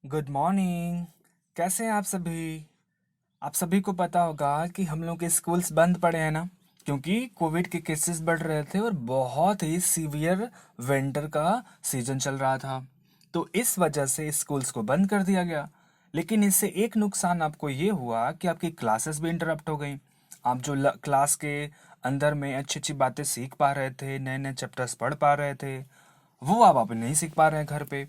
Good morning. कैसे हैं आप सभी? आप सभी को पता होगा कि हम लोग के स्कूल्स बंद पड़े हैं ना, क्योंकि कोविड के केसेस बढ़ रहे थे और बहुत ही सीवियर विंटर का सीजन चल रहा था। तो इस वजह से स्कूल्स को बंद कर दिया गया। लेकिन इससे एक नुकसान आपको ये हुआ कि आपकी क्लासेस भी इंटरप्ट हो गई। आप जो क्लास के अंदर में अच्छी अच्छी बातें सीख पा रहे थे, नए नए चैप्टर्स पढ़ पा रहे थे, वो आप नहीं सीख पा रहे हैं घर पे।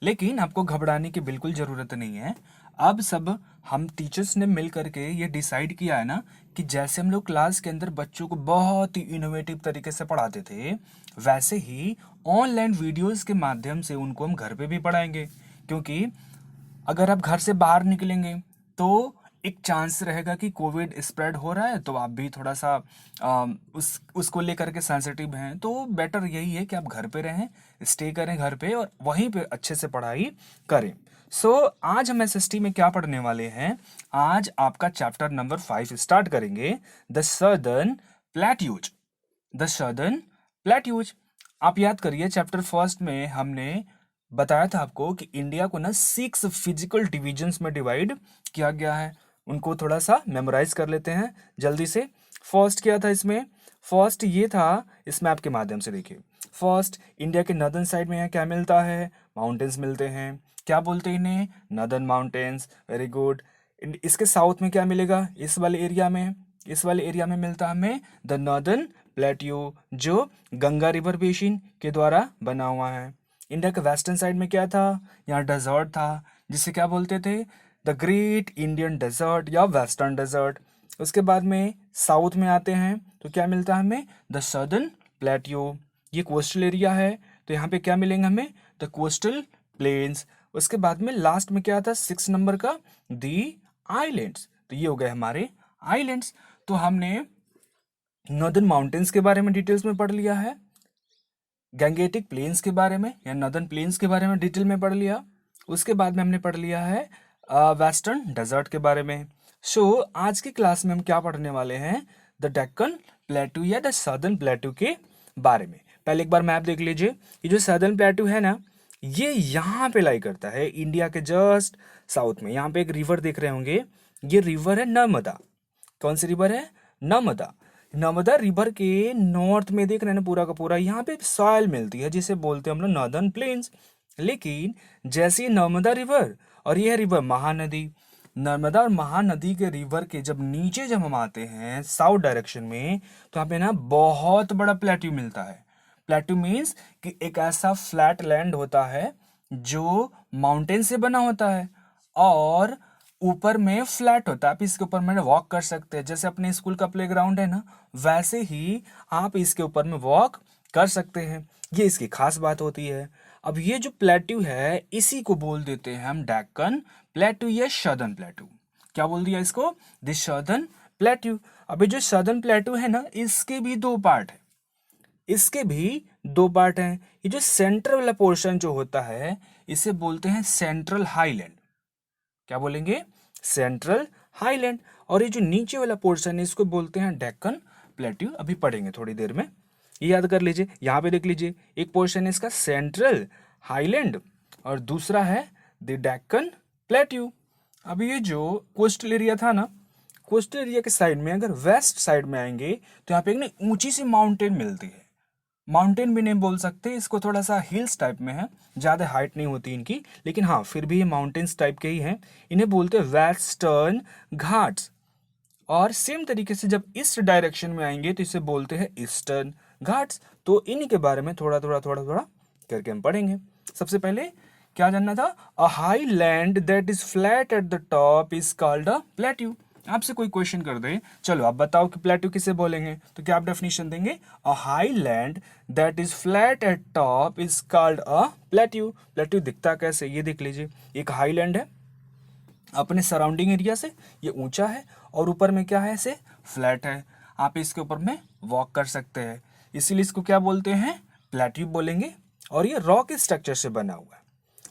लेकिन आपको घबराने की बिल्कुल ज़रूरत नहीं है। अब सब हम टीचर्स ने मिल करके ये डिसाइड किया है ना कि जैसे हम लोग क्लास के अंदर बच्चों को बहुत ही इनोवेटिव तरीके से पढ़ाते थे, वैसे ही ऑनलाइन वीडियोस के माध्यम से उनको हम घर पे भी पढ़ाएंगे। क्योंकि अगर आप घर से बाहर निकलेंगे तो एक चांस रहेगा कि कोविड स्प्रेड हो रहा है, तो आप भी थोड़ा सा उसको लेकर के सेंसिटिव हैं। तो बेटर यही है कि आप घर पे रहें, स्टे करें घर पे और वहीं पे अच्छे से पढ़ाई करें। सो आज हम एसएसटी में क्या पढ़ने वाले हैं? आज आपका चैप्टर नंबर 5 स्टार्ट करेंगे, the southern plateaus. The southern plateaus. आप याद करिए, चैप्टर फर्स्ट में हमने बताया था आपको कि इंडिया को ना 6 फिजिकल डिविजन्स में डिवाइड किया गया है। उनको थोड़ा सा मेमोराइज कर लेते हैं जल्दी से। फर्स्ट क्या था इसमें? फर्स्ट ये था, इसमें आपके माध्यम से देखिए। फर्स्ट, इंडिया के नॉर्दर्न साइड में यहाँ क्या मिलता है? माउंटेन्स मिलते हैं। क्या बोलते हैं इन्हें? Northern mountains. Very good. इसके साउथ में क्या मिलेगा? इस वाले एरिया में मिलता है हमें द नॉर्दर्न प्लेट्यू, जो गंगा रिवर बेसिन के द्वारा बना हुआ है। इंडिया के वेस्टर्न साइड में क्या था? यहाँ डेजर्ट था, जिसे क्या बोलते थे? द ग्रेट इंडियन डेजर्ट या वेस्टर्न डेजर्ट। उसके बाद में साउथ में आते हैं तो क्या मिलता है हमें? The southern plateau. ये कोस्टल एरिया है, तो यहाँ पे क्या मिलेंगे हमें? The coastal planes. उसके बाद में लास्ट में क्या था 6 नंबर का? दी आइलैंड्स। तो ये हो गए हमारे आइलैंड्स। तो हमने नॉर्दर्न माउंटेन्स के बारे में डिटेल्स में पढ़ लिया है, गैंगेटिक प्लेन्स के बारे में या नॉर्दर्न प्लेन्स के बारे में डिटेल में पढ़ लिया। उसके बाद में हमने पढ़ लिया है वेस्टर्न डेजर्ट के बारे में। सो आज की क्लास में हम क्या पढ़ने वाले हैं? द डेक्कन प्लेटू या द सदर्न प्लेटू के बारे में। पहले एक बार मैप देख लीजिए। ये जो सदर्न प्लेटू है ना, ये यहाँ पे लाई करता है इंडिया के जस्ट साउथ में। यहाँ पे एक रिवर देख रहे होंगे, ये रिवर है नर्मदा। कौन सी रिवर है? नर्मदा। नर्मदा रिवर के नॉर्थ में देख रहे हैं ना, पूरा का पूरा यहाँ पे सॉइल मिलती है, जिसे बोलते हैं हम लोग नॉर्दर्न प्लेन्स। लेकिन जैसे ये नर्मदा रिवर और ये है रिवर महानदी, नर्मदा और महानदी के रिवर के जब नीचे जब हम आते हैं साउथ डायरेक्शन में, तो यहाँ पे ना बहुत बड़ा प्लेट्यू मिलता है। प्लेट्यू मीन्स कि एक ऐसा फ्लैट लैंड होता है जो माउंटेन से बना होता है और ऊपर में फ्लैट होता है। आप इसके ऊपर में वॉक कर सकते हैं, जैसे अपने स्कूल का प्लेग्राउंड है ना, वैसे ही आप इसके ऊपर में वॉक कर सकते हैं। ये इसकी खास बात होती है। अब ये जो प्लेट्यू है, इसी को बोल देते हैं हम डेक्कन प्लेट्यू या सदर्न प्लेट्यू। क्या बोल दिया इसको? This southern plateau. अभी जो सदर्न प्लेट्यू है ना, इसके भी दो पार्ट है। इसके भी दो पार्ट हैं। ये जो सेंट्रल वाला पोर्शन जो होता है, इसे बोलते हैं सेंट्रल हाईलैंड। क्या बोलेंगे? Central highland. और ये जो नीचे वाला पोर्शन है, इसको बोलते हैं डेक्कन प्लेट्यू। अभी पढ़ेंगे थोड़ी देर में, ये याद कर लीजिए। यहाँ पे देख लीजिए, एक पोर्शन है इसका सेंट्रल हाईलैंड और दूसरा है द डेक्कन प्लेट्यू। अभी ये जो कोस्टल एरिया था ना, कोस्टल एरिया के साइड में अगर वेस्ट साइड में आएंगे तो यहाँ पे एक ना ऊंची सी माउंटेन मिलती है। माउंटेन भी नहीं बोल सकते इसको, थोड़ा सा हिल्स टाइप में है, ज़्यादा हाइट नहीं होती इनकी, लेकिन हाँ फिर भी ये माउंटेन्स टाइप के ही हैं। इन्हें बोलते हैं वेस्टर्न घाट्स। और सेम तरीके से जब ईस्ट डायरेक्शन में आएंगे तो इसे बोलते हैं ईस्टर्न घाट्स। तो इन्हीं के बारे में थोड़ा थोड़ा थोड़ा थोड़ा करके हम पढ़ेंगे। सबसे पहले क्या जानना था? A high land that is flat at the top is called a plateau. आपसे कोई क्वेश्चन कर दे, चलो आप बताओ कि प्लेट्यू किसे बोलेंगे, तो क्या आप डेफिनेशन देंगे? A high land that is flat eight top is called a plateau. Plateau दिखता कैसे, ये देख लीजिए। एक हाई लैंड है, अपने सराउंडिंग एरिया से ये ऊंचा है और ऊपर में क्या है, ऐसे फ्लैट है। आप इसके ऊपर में वॉक कर सकते हैं, इसीलिए इसको क्या बोलते हैं? प्लेट्यू बोलेंगे। और ये रॉक स्ट्रक्चर से बना हुआ है।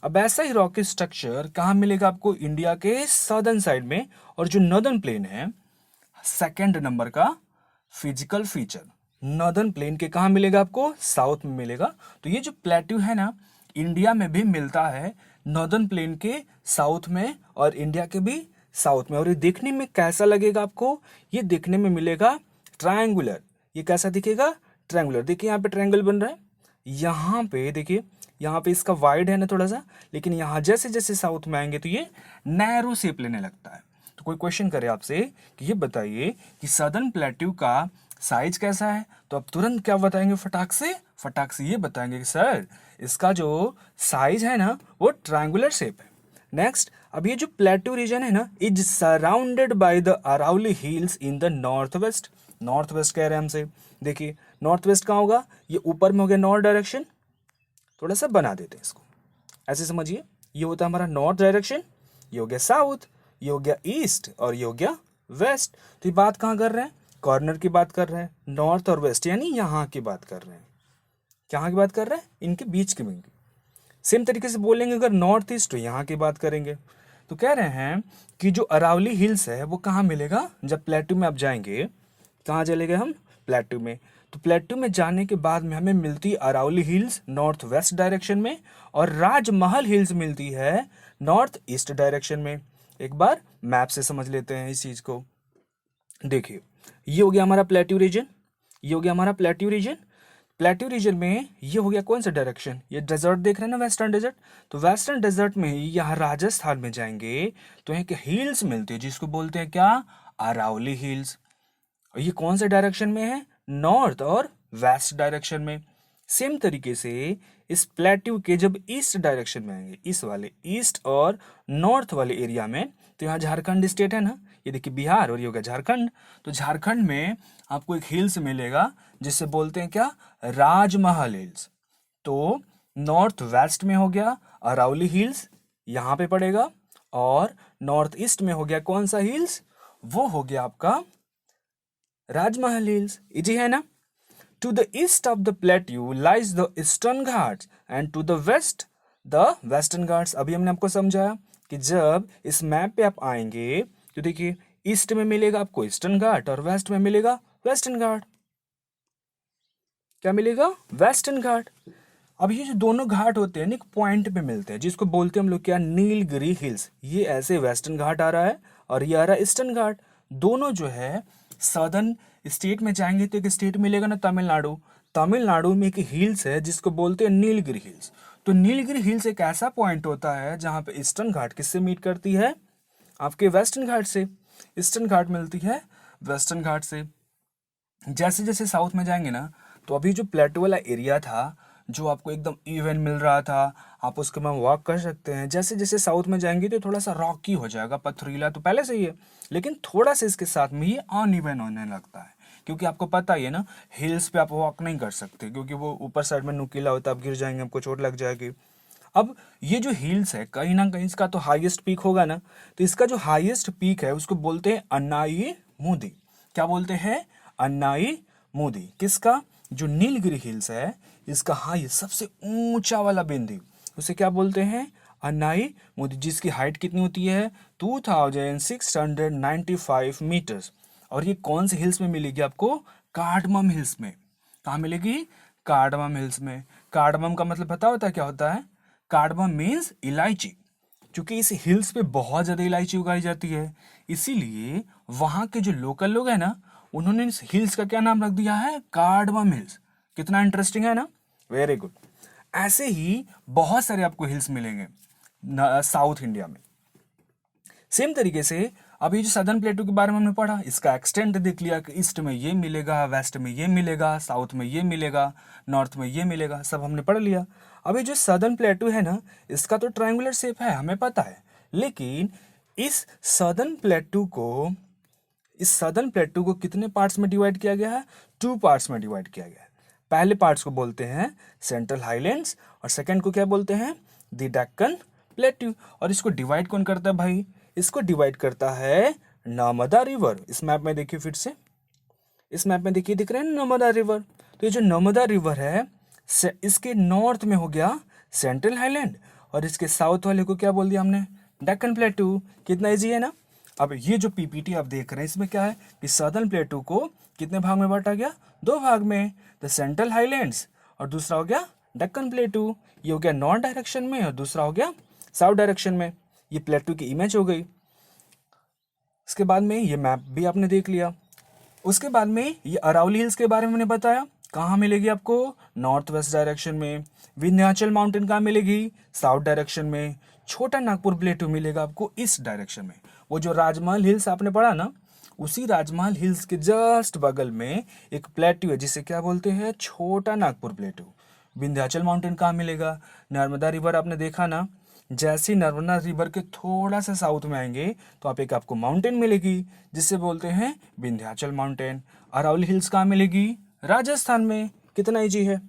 अब ऐसा ही रॉक स्ट्रक्चर कहाँ मिलेगा आपको? इंडिया के सदर्न साइड में। और जो नॉर्दर्न प्लेन है, सेकेंड नंबर का फिजिकल फीचर, नॉर्दर्न प्लेन के कहाँ मिलेगा आपको? साउथ में मिलेगा। तो ये जो प्लेट्यू है ना, इंडिया में भी मिलता है, नॉर्दर्न प्लेन के साउथ में और इंडिया के भी साउथ में। और ये देखने में कैसा लगेगा आपको? ये देखने में मिलेगा ट्रायंगुलर। ये कैसा दिखेगा? ट्रायंगुलर। देखिए यहाँ पे ट्रायंगल बन रहा है, यहाँ पे देखिए, यहाँ पे इसका वाइड है ना थोड़ा सा, लेकिन यहाँ जैसे जैसे साउथ में आएंगे तो ये नैरो शेप लेने लगता है। तो कोई क्वेश्चन करे आपसे कि ये बताइए कि सदर्न प्लेट्यू का साइज कैसा है, तो आप तुरंत क्या बताएंगे? फटाक से ये बताएंगे कि सर इसका जो साइज है ना वो ट्रायंगुलर शेप है। नेक्स्ट, अब ये जो प्लेट्यू रीजन है ना, is surrounded by the Aravalli hills in the north west. North west कह रहे हैं हमसे। देखिए नॉर्थ वेस्ट कहाँ होगा? ये ऊपर में हो गया नॉर्थ डायरेक्शन, थोड़ा सा बना देते हैं इसको, ऐसे समझिए। ये होता है हमारा नॉर्थ डायरेक्शन, ये हो गया साउथ, ये हो गया ईस्ट और ये हो गया वेस्ट। तो ये बात कहाँ कर रहे हैं? कॉर्नर की बात कर रहे हैं, नॉर्थ और वेस्ट, यानी यहाँ की बात कर रहे हैं। कहाँ की बात कर रहे हैं? इनके बीच की में। सेम तरीके से बोलेंगे अगर नॉर्थ ईस्ट, तो यहाँ की बात करेंगे। तो कह रहे हैं कि जो अरावली हिल्स है वो कहाँ मिलेगा? जब प्लेट्यू में आप जाएंगे, कहाँ चले गए हम? प्लेट्यू में। तो प्लेट्यू में जाने के बाद में हमें मिलती Aravalli hills north west direction में, और राजमहल हिल्स मिलती है नॉर्थ ईस्ट डायरेक्शन में। एक बार मैप से समझ लेते हैं इस चीज को। देखिए ये हो गया हमारा प्लेट्यू रीजन, ये हो गया हमारा प्लेट्यू रीजन। प्लेट्यू रीजन में ये हो गया कौन सा डायरेक्शन? ये डेजर्ट देख रहे हैं ना, वेस्टर्न डेजर्ट। तो वेस्टर्न डेजर्ट में ही यहाँ राजस्थान में जाएंगे तो यहाँ के हिल्स मिलते हैं जिसको बोलते हैं क्या? अरावली हिल्स। और ये कौन से डायरेक्शन में है? नॉर्थ और वेस्ट डायरेक्शन में। सेम तरीके से इस प्लेट्यू के जब ईस्ट डायरेक्शन में आएंगे, इस वाले ईस्ट और नॉर्थ वाले एरिया में, तो यहाँ झारखंड स्टेट है ना, ये देखिए बिहार और ये होगा झारखंड। तो झारखंड में आपको एक हिल्स मिलेगा जिसे बोलते हैं क्या? राजमहल हिल्स। तो नॉर्थ वेस्ट में हो गया अरावली हिल्स, यहाँ पे पड़ेगा, और नॉर्थ ईस्ट में हो गया कौन सा हिल्स? वो हो गया आपका राजमहल हिल्स। इजी है ना? To the east of the plateau lies the Eastern Ghats and to the west the Western Ghats. अभी हमने आपको समझाया कि जब इस मैप पे आप आएंगे तो देखिए ईस्ट में मिलेगा आपको ईस्टर्न घाट और वेस्ट में मिलेगा वेस्टर्न घाट। क्या मिलेगा? वेस्टर्न घाट। अब ये जो दोनों घाट होते हैं ना, एक पॉइंट पे मिलते हैं जिसको बोलते हैं हम लोग क्या? नीलगिरी हिल्स। ये ऐसे वेस्टर्न घाट आ रहा है और ये आ रहा है ईस्टर्न घाट। दोनों जो है सदर्न स्टेट में जाएंगे तो एक स्टेट मिलेगा ना तमिलनाडु। तमिलनाडु में एक हिल्स है जिसको बोलते हैं नीलगिरी हिल्स। तो नीलगिरी हिल्स एक ऐसा पॉइंट होता है जहां पे ईस्टर्न घाट किससे मीट करती है? आपके वेस्टर्न घाट से। ईस्टर्न घाट मिलती है वेस्टर्न घाट से। जैसे जैसे साउथ में जाएंगे ना, तो अभी जो प्लेटो वाला एरिया था जो आपको एकदम इवन मिल रहा था, आप उसके में वॉक कर सकते हैं। जैसे जैसे साउथ में जाएंगे तो थोड़ा सा रॉकी हो जाएगा, पथरीला तो पहले से ही है, लेकिन थोड़ा सा इसके साथ में ये अनइवन होने लगता है, क्योंकि आपको पता ही है ना हिल्स पे आप वॉक नहीं कर सकते क्योंकि वो ऊपर साइड में नुकीला होता है, आप गिर जाएंगे, आपको चोट लग जाएगी। अब ये जो हिल्स है कहीं ना कहीं इसका तो हाईएस्ट पीक होगा ना, तो इसका जो हाईएस्ट पीक है उसको बोलते हैं अन्नाई मुदी। क्या बोलते हैं? अन्नाई मुदी। किसका? जो नीलगिरी हिल्स है इसका हाईएस्ट सबसे ऊंचा वाला बिंदु, उसे क्या बोलते हैं? अन्नाई मुदी, जिसकी हाइट कितनी होती है? 2695 मीटर्स। और ये कौन से हिल्स में मिलेगी आपको? कार्डमम हिल्स में। कहाँ मिलेगी? कार्डमम हिल्स में। कार्डमम का मतलब पता होता है क्या होता है? कार्डमम मीन्स इलायची। क्योंकि इस हिल्स पे बहुत ज्यादा इलायची उगाई जाती है, इसीलिए वहां के जो लोकल लोग हैं ना, उन्होंने इस हिल्स का क्या नाम रख दिया है? Cardamom hills. कितना इंटरेस्टिंग है ना? Very good. ऐसे ही बहुत सारे आपको हिल्स मिलेंगे साउथ इंडिया में। सेम तरीके से अभी जो सदर्न प्लेटू के बारे में हमने पढ़ा, इसका एक्सटेंट देख लिया कि ईस्ट में ये मिलेगा, वेस्ट में ये मिलेगा, साउथ में ये मिलेगा, नॉर्थ में ये मिलेगा, सब हमने पढ़ लिया। अभी जो सदर्न प्लेटू है ना, इसका तो ट्रायंगुलर शेप है, हमें पता है, लेकिन इस सदर्न प्लेटू को कितने पार्ट्स में डिवाइड किया गया है? 2 पार्ट्स में डिवाइड किया गया है। पहले पार्ट्स को बोलते हैं सेंट्रल हाईलैंड्स और सेकंड को क्या बोलते हैं? The Deccan plateau. और इसको डिवाइड कौन करता है भाई? इसको डिवाइड करता है नर्मदा रिवर। इस मैप में देखिए, फिर से इस मैप में देखिए, दिख रहे हैं नर्मदा रिवर। तो ये जो नर्मदा रिवर है इसके नॉर्थ में हो गया सेंट्रल हाईलैंड और इसके साउथ वाले को क्या बोल दिया हमने? डेक्कन प्लेटू। कितना इजी है ना? अब ये जो पीपीटी आप देख रहे हैं इसमें क्या है कि सदर्न प्लेटू को कितने भाग में बांटा गया? 2 भाग में, द सेंट्रल हाईलैंड्स और दूसरा हो गया डेक्कन प्लेटू। ये हो गया नॉर्थ डायरेक्शन में और दूसरा हो गया साउथ डायरेक्शन में। ये प्लेटू की इमेज हो गई। इसके बाद में ये मैप भी आपने देख लिया। उसके बाद में ये अरावली हिल्स के बारे में मैंने बताया, कहाँ मिलेगी आपको, नॉर्थ वेस्ट डायरेक्शन में। विंध्याचल माउंटेन कहाँ मिलेगी, साउथ डायरेक्शन में। छोटा नागपुर प्लेटू मिलेगा आपको ईस्ट डायरेक्शन में। वो जो राजमहल हिल्स आपने पढ़ा ना, उसी राजमहल हिल्स के जस्ट बगल में एक प्लेटू है जिसे क्या बोलते हैं, छोटा नागपुर प्लेटू। विंध्याचल माउंटेन कहाँ मिलेगा, नर्मदा रिवर आपने देखा ना, जैसे ही नर्मदा रिवर के थोड़ा सा साउथ में आएंगे तो आप एक आपको माउंटेन मिलेगी जिसे बोलते हैं विंध्याचल माउंटेन। अरावली हिल्स कहाँ मिलेगी, राजस्थान में। कितना इजी है।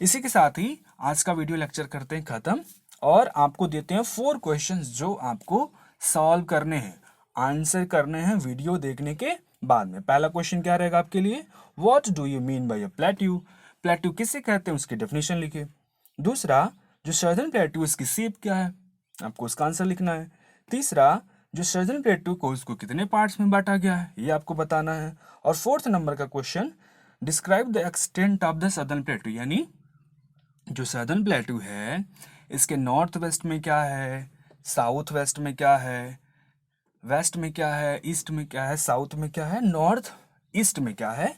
इसी के साथ ही आज का वीडियो लेक्चर करते हैं खत्म और आपको देते हैं 4 क्वेश्चंस जो आपको सॉल्व करने हैं, आंसर करने हैं वीडियो देखने के बाद में। पहला क्वेश्चन क्या रहेगा आपके लिए, what do you mean by a plateau, plateau किसे कहते हैं उसकी डेफिनेशन लिखिए। दूसरा, जो सर्दर्न प्लेट्यू इसकी शेप क्या है, आपको उसका आंसर लिखना है। तीसरा, जो सर्दर्न प्लेट्यू को उसको कितने पार्ट्स में बांटा गया है ये आपको बताना है। और 4th नंबर का question, describe the extent of the southern plateau, यानी जो सर्दर्न प्लेट्यू है इसके नॉर्थ वेस्ट में क्या है, साउथ वेस्ट में क्या है, वेस्ट में क्या है, ईस्ट में क्या है, साउथ में क्या है, नॉर्थ ईस्ट में क्या है,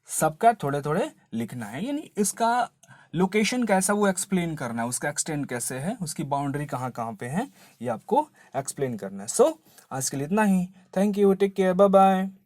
सबका थोड़े थोड़े लिखना है। यानी इसका लोकेशन कैसा वो एक्सप्लेन करना है, उसका एक्सटेंड कैसे है, उसकी बाउंड्री कहाँ कहाँ पे है, ये आपको एक्सप्लेन करना है। सो आज के लिए इतना ही। Thank you, take care, bye bye.